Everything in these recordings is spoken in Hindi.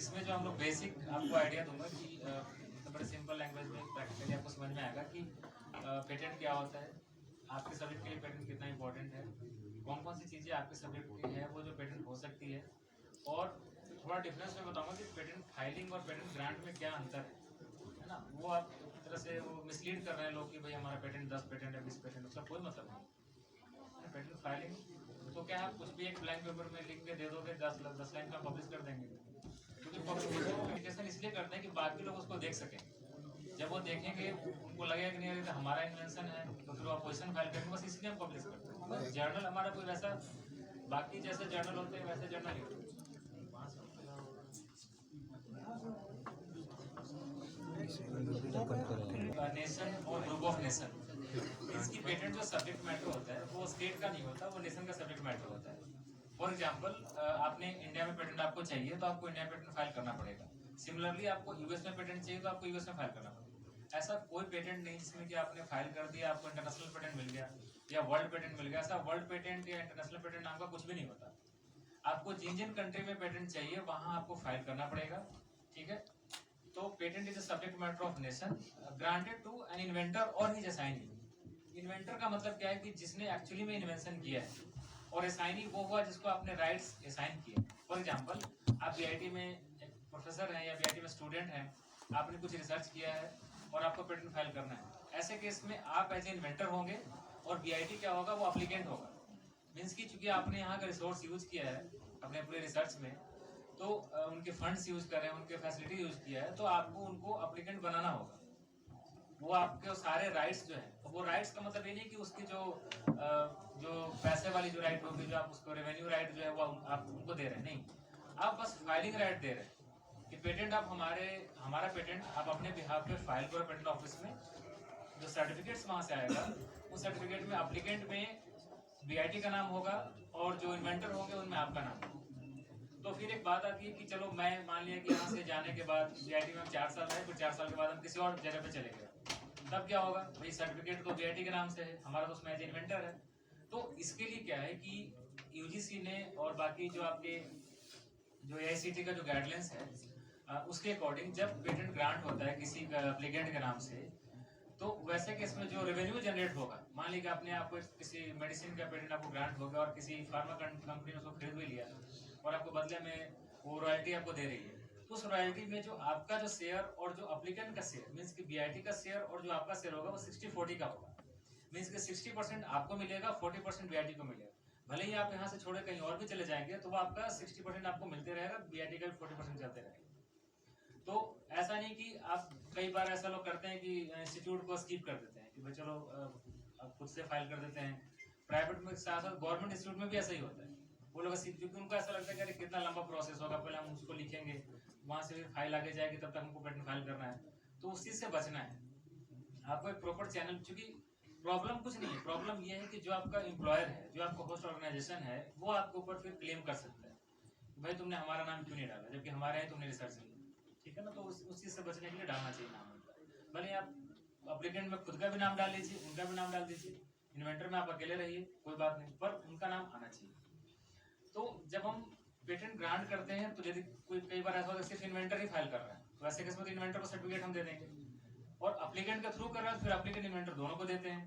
इसमें जो हम लोग बेसिक आपको आइडिया दूंगा कि बड़े सिंपल लैंग्वेज में प्रैक्टिकली आपको समझ में आएगा कि पेटेंट क्या होता है, आपके सब्जेक्ट के लिए पेटेंट कितना इंपॉर्टेंट है, कौन कौन सी चीज़ें आपके सब्जेक्ट की है वो जो पेटेंट हो सकती है, और थोड़ा डिफरेंस में बताऊंगा कि पेटेंट फाइलिंग और पेटेंट ग्रांट में क्या अंतर है ना। वो आप एक तरह से वो मिसलीड कर रहे हैं लोग कि भाई हमारा पेटेंट 10 पेटेंट है 20 पेटेंट, उसका कोई मतलब नहीं। पेटेंट फाइलिंग तो क्या आप कुछ भी एक ब्लैंक पेपर में लिख के दे दोगे 10 लाइन का पब्लिश कर देंगे, क्योंकि पब्लिकेशन इसलिए करते हैं कि बाकी लोग उसको देख सकें। जब वो देखेंगे उनको लगेगा कि नहीं तो हमारा इन्वेंशन है, तो फिर वो अपोजिशन फाइल करेंगे, बस इसलिए हम पब्लिश करते हैं। जर्नल हमारा कोई वैसा बाकी जैसे जर्नल होते हैं वैसे जर्नल ही होते हैं। नेशन और ग्रुप ऑफ नेशन, इसकी पेटेंट जो सब्जेक्ट मैटर होता है वो स्टेट का नहीं होता, वो नेशन का सब्जेक्ट मैटर होता है। फॉर एग्जाम्पल आपने इंडिया में पेटेंट आपको चाहिए तो आपको इंडिया में पेटेंट फाइल करना पड़ेगा। सिमिलरली आपको यूएस में पेटेंट चाहिए तो आपको यूएस में फाइल करना पड़ेगा। ऐसा कोई पेटेंट नहीं जिसमें कि आपने फाइल कर दिया आपको इंटरनेशनल पेटेंट मिल गया या वर्ल्ड पेटेंट मिल गया। ऐसा वर्ल्ड पेटेंट या इंटरनेशनल पेटेंट नाम का कुछ भी नहीं होता। आपको जिन जिन कंट्री में पेटेंट चाहिए वहां आपको फाइल करना पड़ेगा, ठीक है। तो patent is a subject matter of nation granted to an inventor और हिज असाइनी। इन्वेंटर का मतलब क्या है कि जिसने एक्चुअली में इन्वेंशन किया है, और असाइनी वो हुआ जिसको आपने राइट्स असाइन किए। फॉर एग्जांपल आप बीआईटी में एक प्रोफेसर हैं या बीआईटी में स्टूडेंट हैं, आपने कुछ रिसर्च किया है और आपको पेटेंट फाइल करना है। ऐसे केस में आप एज ए इन्वेंटर होंगे और बीआईटी क्या होगा, वो अप्लीकेंट होगा। मीन्स की चूंकि आपने यहाँ का रिसोर्स यूज किया है अपने पूरे रिसर्च में, तो उनके फंड्स यूज कर रहे हैं, उनके फैसिलिटी यूज किया है, तो आपको उनको अप्लीकेंट बनाना होगा। वो आपके सारे राइट्स जो है, वो राइट्स का मतलब ये नहीं कि उसकी जो पैसे वाली जो राइट होगी, जो आप उसको रेवेन्यू राइट जो है वो आप उनको दे रहे हैं, नहीं, आप बस फाइलिंग राइट दे रहे हैं कि पेटेंट आप हमारा पेटेंट आप अपने बिहाफ पे फाइल करो पेटेंट ऑफिस में। जो सर्टिफिकेट्स वहां से आएगा उस सर्टिफिकेट में अप्लीकेंट में बीआईटी का नाम होगा और जो इन्वेंटर होंगे उनमें आपका नाम होगा। तो फिर एक बात आती है कि चलो मैं मान लिया कि यहाँ से जाने के बाद बीआईटी में हम 4 साल रहे, फिर 4 साल के बाद हम किसी और जगह पे चले गए, तब क्या होगा, भाई सर्टिफिकेट तो बीआईटी के नाम से है, हमारा तो उसमें एज इन्वेंटर है। तो इसके लिए क्या है कि यूजीसी ने और बाकी जो आपके जो एआईसीटी का जो गाइडलाइंस है उसके अकॉर्डिंग जब पेटेंट ग्रांट होता है किसी एप्लीकेंट के नाम से, तो वैसे केस में जो रेवेन्यू जनरेट होगा, मान लीजिए आपने आपको किसी मेडिसिन का पेटेंट आपको ग्रांट हो गया और किसी फार्मा कंपनी ने उसको खरीद भी लिया और आपको बदले में वो रॉयल्टी आपको दे रही है, तो उस रॉयल्टी में जो आपका जो शेयर और जो अप्लीकेंट का शेयर मीन्स कि बीआईटी का शेयर और जो आपका शेयर होगा वो 60-40 का होगा। मीन्स कि 60% आपको मिलेगा, 40% बीआईटी को मिलेगा। भले ही आप यहाँ से छोड़े कहीं और भी चले जाएंगे तो वो आपका 60% आपको मिलते रहेगा, बीआईटी का भी 40% चलते रहेगा। तो ऐसा नहीं कि आप कई बार ऐसा लोग करते हैं कि इंस्टीट्यूट को स्किप कर देते हैं कि भाई चलो आप खुद से फाइल कर देते हैं। प्राइवेट में साथ साथ गवर्नमेंट इंस्टीट्यूट में भी ऐसा ही होता है। वो लोग क्योंकि उनको ऐसा लगता है कि अरे कितना लंबा प्रोसेस होगा, पहले हम उसको लिखेंगे, वहां से फिर फाइल आगे जाएगी, तब तक हमको पेटेंट फाइल करना है। तो उस चीज से बचना है। आपको एक प्रॉपर चैनल, चूंकि प्रॉब्लम कुछ नहीं है, प्रॉब्लम ये है कि जो आपका एम्प्लॉयर है, जो आपका होस्ट ऑर्गेनाइजेशन है, वो आपके ऊपर फिर क्लेम कर सकता है भाई तुमने हमारा नाम क्यों नहीं डाला, जबकि हमारे यहाँ तुमने रिसर्च नहीं, ठीक है ना। तो उस चीज से बचने के लिए डालना चाहिए नाम उनका। भले आप अप्लीकेंट में खुद का भी नाम डाल लीजिए, उनका भी नाम डाल दीजिए, इन्वेंटर में आप अकेले रहिए, कोई बात नहीं, पर उनका नाम आना चाहिए। तो जब हम पेटेंट ग्रांट करते हैं तो यदि कोई कई बार ऐसा होता है सिर्फ इन्वेंटर ही फाइल कर रहा है, तो ऐसे केस में इन्वेंटर को सर्टिफिकेट हम दे देंगे, और अप्लीकेंट के थ्रू कर रहा है तो फिर अप्लीकेंट इन्वेंटर दोनों को देते हैं।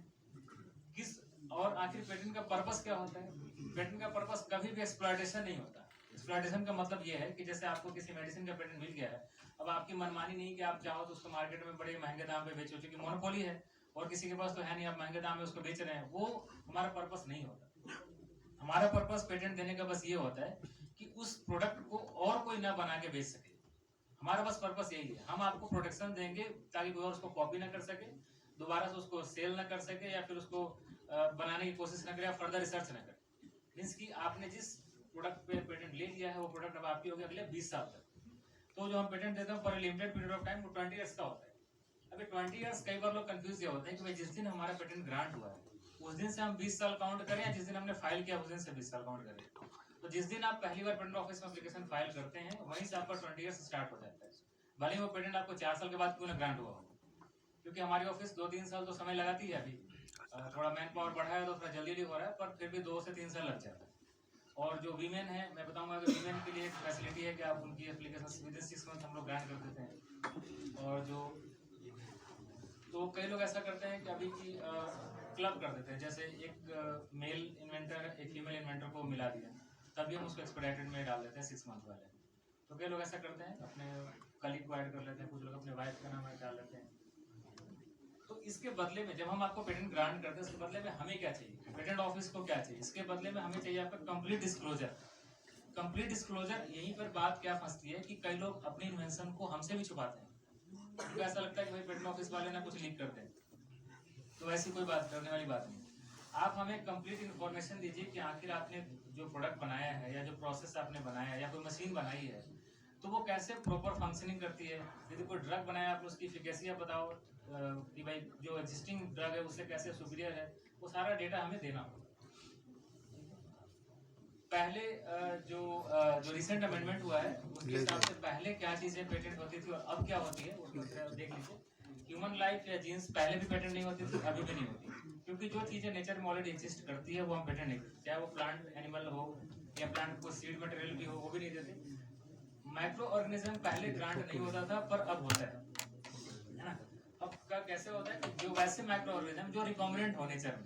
किस और आखिर पेटेंट का पर्पस क्या होता है? पेटेंट का पर्पस कभी भी एक्सप्लॉयटेशन नहीं होता। एक्सप्लॉयटेशन का मतलब यह है कि जैसे आपको किसी मेडिसिन का पेटेंट मिल गया है, अब आपकी मनमानी नहीं कि आप चाहो तो उसको मार्केट में बड़े महंगे दाम पे बेचो, क्योंकि मोनोपोली है और किसी के पास तो है नहीं, आप महंगे दाम में उसको बेच रहे हैं, वो हमारा पर्पस नहीं होता। हमारा पर्पस पेटेंट देने का बस ये होता है कि उस प्रोडक्ट को और कोई ना बना के बेच सके। हमारा बस पर्पस यही है, हम आपको प्रोटेक्शन देंगे ताकि कोई और उसको कॉपी ना कर सके, दोबारा से उसको सेल ना कर सके, या फिर उसको बनाने की कोशिश ना करे, या फर्दर रिसर्च ना करे। मीन्स कि आपने जिस प्रोडक्ट पे पेटेंट ले लिया है वो प्रोडक्ट अब आपकी होगी अगले 20 साल तक। तो जो हम पेटेंट देते हैं for limited period of time, वो 20 ईयर्स का होता है। अभी 20 ईयर्स कई बार लोग कंफ्यूज ये होते हैं कि भाई जिस दिन हमारा पेटेंट ग्रांट हुआ है उस दिन से हम 20 साल काउंट करें, या जिस दिन हमने फाइल किया उस दिन से 20 साल काउंट करें। तो जिस दिन आप पहली बार पेटेंट ऑफिस में एप्लीकेशन फाइल करते हैं वहीं से आपका 20 ईयर्स स्टार्ट हो जाता है, भले ही वो पेटेंट आपको 4 साल के बाद क्यों ना ग्रांट हुआ हो। क्योंकि हमारी ऑफिस 2-3 साल तो समय लगाती है, अभी थोड़ा मैन पावर बढ़ा है तो थोड़ा जल्दी हो रहा है, पर फिर भी 2 से 3 साल लग जाता है। और जो वीमेन है, मैं बताऊंगा कि वीमेन के लिए एक फैसिलिटी है कि आप उनकी एप्लीकेशन विद इन 6 मंथ हम लोग ग्रांट कर देते हैं। और जो तो कई लोग ऐसा करते हैं कि अभी की क्लब कर देते हैं, जैसे एक मेल इन्वेंटर एक फीमेल इन्वेंटर को मिला दिया, तभी हम उसको एक्सपेडाइटेड में डाल देते हैं 6 मंथ वाले। तो कई लोग ऐसा करते हैं, अपने कलीग को ऐड कर लेते हैं, कुछ लोग अपने वाइफ का नाम डाल लेते हैं। तो इसके बदले में जब हम आपको पेटेंट ग्रांट करते हैं, इसके बदले में हमें क्या चाहिए, पेटेंट ऑफिस को क्या चाहिए, इसके बदले में हमें चाहिए आपका कंप्लीट डिस्क्लोजर। कंप्लीट डिस्क्लोजर, यहीं पर बात क्या फंसती है कि कई लोग अपनी इन्वेंशन को हमसे भी छुपाते हैं, क्योंकि ऐसा लगता है कि भाई पेटेंट ऑफिस वाले ना कुछ लीक कर दें। तो ऐसी कोई बात करने वाली बात नहीं। आप हमें कंप्लीट इन्फॉर्मेशन दीजिए कि आखिर आपने जो प्रोडक्ट बनाया है या जो प्रोसेस आपने बनाया है या कोई मशीन बनाई है, तो वो कैसे प्रॉपर फंक्शनिंग करती है। यदि कोई ड्रग बनाया आप उसकी एफिकेसी आप बताओ कि भाई जो एग्जिस्टिंग ड्रग है उससे कैसे सुपीरियर है, वो सारा डेटा हमें देना होगा। पहले जो रिसेंट अमेंडमेंट हुआ है उसके हिसाब से पहले क्या चीजें पेटेंट होती थी और अब क्या होती है उसमें देख लीजिए। ह्यूमन लाइफ या जीन्स पहले भी पेटेंट नहीं होती थी, अभी भी नहीं होती, क्योंकि जो चीजें नेचर में ऑलरेडी एग्जिस्ट करती है वो हम पेटेंट नहीं करते, चाहे वो प्लांट एनिमल हो या प्लांट को सीड मटेरियल भी हो, वो भी नहीं देते। माइक्रो ऑर्गेनिज्म पहले ग्रांट नहीं होता था, पर अब होता है ना। अब का कैसे होता है कि जो वैसे माइक्रो ऑर्गेनिज्म जो रिकॉम्बिनेंट हो नेचर में,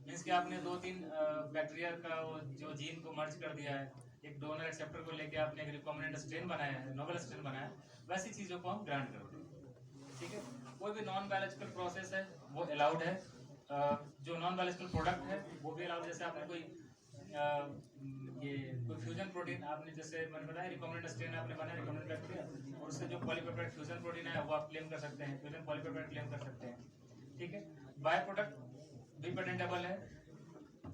मीन्स कि आपने 2-3 बैक्टीरिया का वो जो जीन को मर्ज कर दिया है, एक डोनर एक्सेप्टर को लेके आपने एक रिकॉम्बिनेंट स्ट्रेन बनाया है, नोवेल स्ट्रेन बनाया है, वैसी चीजों को हम ग्रांट करते हैं। ठीक है, कोई भी नॉन बायोलॉजिकल प्रोसेस है वो अलाउड है, जो नॉन बायोलॉजिकल प्रोडक्ट है वो भी अलाउड। जैसे आपने कोई ये कोई फ्यूजन प्रोटीन आपने, जैसे मैंने बताया रिकॉम्बिनेंट स्ट्रेन आपने बनाया रिकॉम्बिनेंट बैक्टीरिया, और उससे जो पॉलीपेप्टाइड फ्यूजन प्रोटीन है वो आप क्लेम कर सकते हैं, फ्यूजन पॉलीपेप्टाइड क्लेम कर सकते हैं। ठीक है, बाय प्रोडक्ट भी पेटेंटेबल है।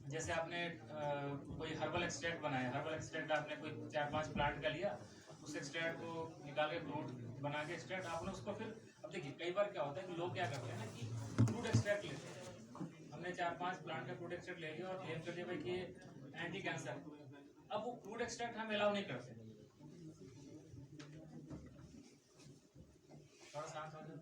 जैसे आपने कोई हर्बल एक्सट्रैक्ट बनाया, हर्बल एक्सट्रैक्ट आपने कोई 4-5 प्लांट का लिया, उस एक्सट्रैक्ट को निकाल के फ्रूट बना के एक्सट्रैक्ट आपने उसको फिर, अब देखिए कई बार क्या होता है कि लोग क्या करते हैं ना कि फ्रूट एक्सट्रैक्ट लेते हैं, हमने 4-5 प्लांट का फ्रूट एक्सट्रैक्ट ले लिया और क्लेम कर दिया भाई कि एंटी कैंसर। अब वो फ्रूट एक्सट्रैक्ट हम अलाउ नहीं करते, थोड़ा शांत हो जाए।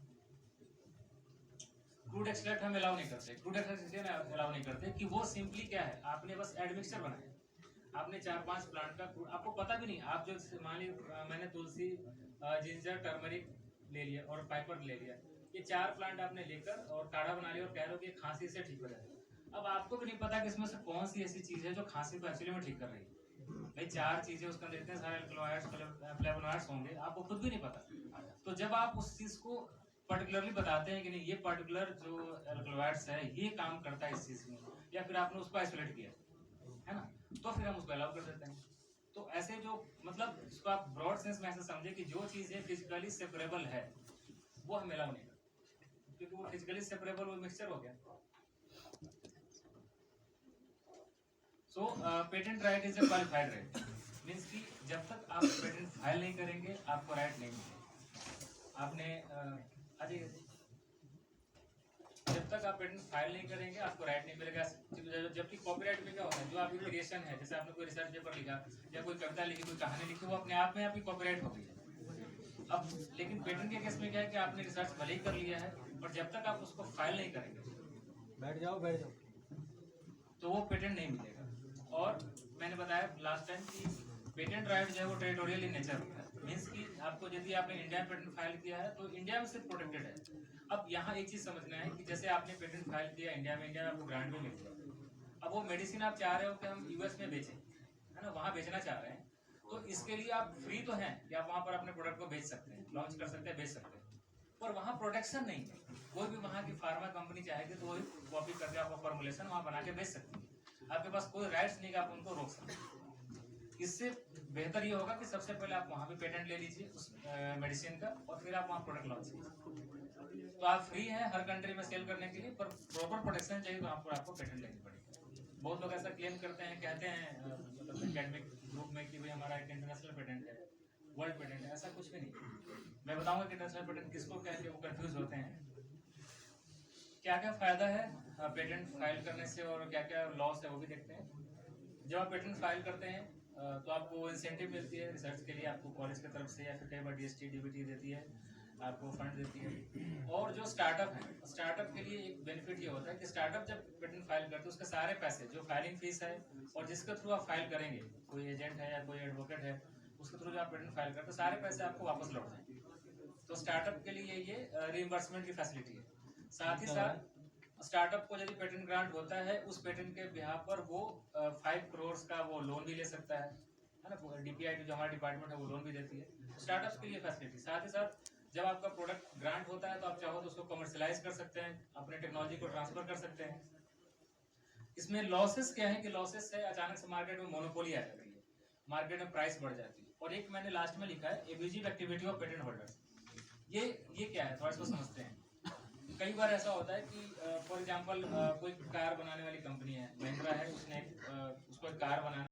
फ्रूट एक्सट्रैक्ट हम अलाउ नहीं करते, फ्रूट एक्सट्रैक्ट इसलिए अलाउ नहीं करते कि वो सिंपली क्या है, आपने बस एडमिक्सचर बनाया, आपने 4-5 प्लांट का, आपको पता भी नहीं, आप जो मान लीजिए मैंने तुलसी जिंजर टर्मरिक ले लिया और पाइपर ले लिया, ये 4 प्लांट आपने लेकर और काढ़ा बना लिया और कह रहे हो कि खांसी से ठीक हो जाएगा। अब आपको भी नहीं पता कि इसमें से कौन सी ऐसी चीज है जो खांसी को एक्चुअली में ठीक कर रही है। भाई 4 चीजें उसके अंदर इतने सारे अल्कलॉइड्स फ्लेवोनॉइड्स होंगे, आपको खुद भी नहीं पता। तो जब आप उस चीज को पर्टिकुलरली बताते हैं कि नहीं ये पर्टिकुलर जो अल्कलॉइड्स है ये काम करता है इस चीज में, या फिर आपने उसको आइसोलेट किया है ना, तो फिर हम उसको अलाउ कर देते हैं। तो ऐसे जो मतलब इसको आप ब्रॉड सेंस में ऐसे समझे कि जो चीजें फिजिकली सेपरेबल है वो हम अलाउ नहीं करते, क्योंकि वो फिजिकली सेपरेबल वो मिक्सचर हो गया। So patent right is a qualified right, means कि जब तक आप पेटेंट फाइल नहीं करेंगे आपको राइट नहीं मिलेगा। आपने जब तक आप पेटेंट फाइल नहीं करेंगे आपको राइट नहीं मिलेगा। जबकि कॉपीराइट में क्या होता है, जो आपकी क्रिएशन है, जैसे आपने कोई रिसर्च पेपर लिखा या कोई कविता लिखी, कोई कहानी लिखी, वो अपने आप में आपकी कॉपीराइट हो गई है। अब लेकिन पेटेंट के केस में क्या है कि आपने रिसर्च भले ही कर लिया है, पर जब तक आप उसको फाइल नहीं करेंगे, बैठ जाओ, तो वो पेटेंट नहीं मिलेगा। और मैंने बताया लास्ट टाइम कि पेटेंट राइट जो है वो टेरिटोरियल इन नेचर होता है, मीन्स कि आपको यदि आपने इंडिया में पेटेंट फाइल किया है तो इंडिया में सिर्फ प्रोटेक्टेड है। अब यहाँ एक चीज समझना है कि जैसे आपने पेटेंट फाइल किया इंडिया में, इंडिया में आपको ग्रांट भी मिल गया, अब वो मेडिसिन आप चाह रहे हो कि हम यूएस में बेचें, है ना, वहाँ बेचना चाह रहे हैं, तो इसके लिए आप फ्री तो हैं कि आप वहाँ पर अपने प्रोडक्ट को बेच सकते हैं, लॉन्च कर सकते हैं, बेच सकते हैं, पर वहाँ प्रोटेक्शन नहीं है। कोई भी वहाँ की फार्मा कंपनी चाहेगी तो वही कॉपी करके आपका फॉर्मुलेशन वहाँ बना के बेच सकती है, आपके पास कोई राइट्स नहीं कि आप उनको रोक सकते। इससे बेहतर ये होगा कि सबसे पहले आप वहाँ भी पेटेंट ले लीजिए उस मेडिसिन का, और फिर आप वहाँ प्रोडक्ट लॉन्च कीजिए। तो आप फ्री हैं हर कंट्री में सेल करने के लिए, पर प्रॉपर प्रोटेक्शन चाहिए तो आपको पेटेंट लेनी पड़ेगी। बहुत लोग ऐसा क्लेम करते हैं, कहते हैं मतलब एकेडमिक ग्रुप में कि भाई हमारा एक इंटरनेशनल पेटेंट है, वर्ल्ड पेटेंट है, ऐसा कुछ भी नहीं। मैं बताऊंगा कि इंटरनेशनल पेटेंट किसको कहते हैं, वो कंफ्यूज होते हैं। क्या क्या फायदा है पेटेंट फाइल करने से और क्या क्या लॉस है वो भी देखते हैं। जब आप पेटेंट फाइल करते हैं तो आपको इंसेंटिव मिलती है रिसर्च के लिए, आपको कॉलेज की तरफ से या फिर कई बार डीएसटी डीबीटी देती है, आपको फंड देती है। और जो स्टार्टअप है, स्टार्टअप के लिए एक बेनिफिट ये होता है कि स्टार्टअप जब पेटेंट फाइल करते हैं उसके सारे पैसे, जो फाइलिंग फीस है और जिसके थ्रू आप फाइल करेंगे, कोई एजेंट है या कोई एडवोकेट है, उसके थ्रू जो आप पेटेंट फाइल करते हैं सारे पैसे आपको वापस लौट जाएंगे। तो स्टार्टअप के लिए ये रिइंबर्समेंट की फैसिलिटी है। साथ ही साथ स्टार्टअप को यदि पेटेंट ग्रांट होता है, उस पेटेंट के बिहाफ पर वो 5 करोड़ का वो लोन भी ले सकता है ना। डीपीआई जो हमारा डिपार्टमेंट है वो लोन भी देती है। स्टार्टअप्स के लिए फैसिलिटी। साथ ही साथ जब आपका प्रोडक्ट ग्रांट होता है तो आप चाहो तो उसको कमर्शलाइज कर सकते हैं, अपने टेक्नोलॉजी को ट्रांसफर कर सकते हैं। इसमें लॉसेस क्या है कि लॉसेस है अचानक से मार्केट में मोनोपोली आ जाती है, मार्केट में प्राइस बढ़ जाती है। और एक मैंने लास्ट में लिखा है abusive activity of patent holders. ये क्या है, थोड़ा इसको समझते हैं। कई बार ऐसा होता है कि फॉर एग्जांपल कोई कार बनाने वाली कंपनी है, महिंद्रा है, उसने उसको एक कार बनाना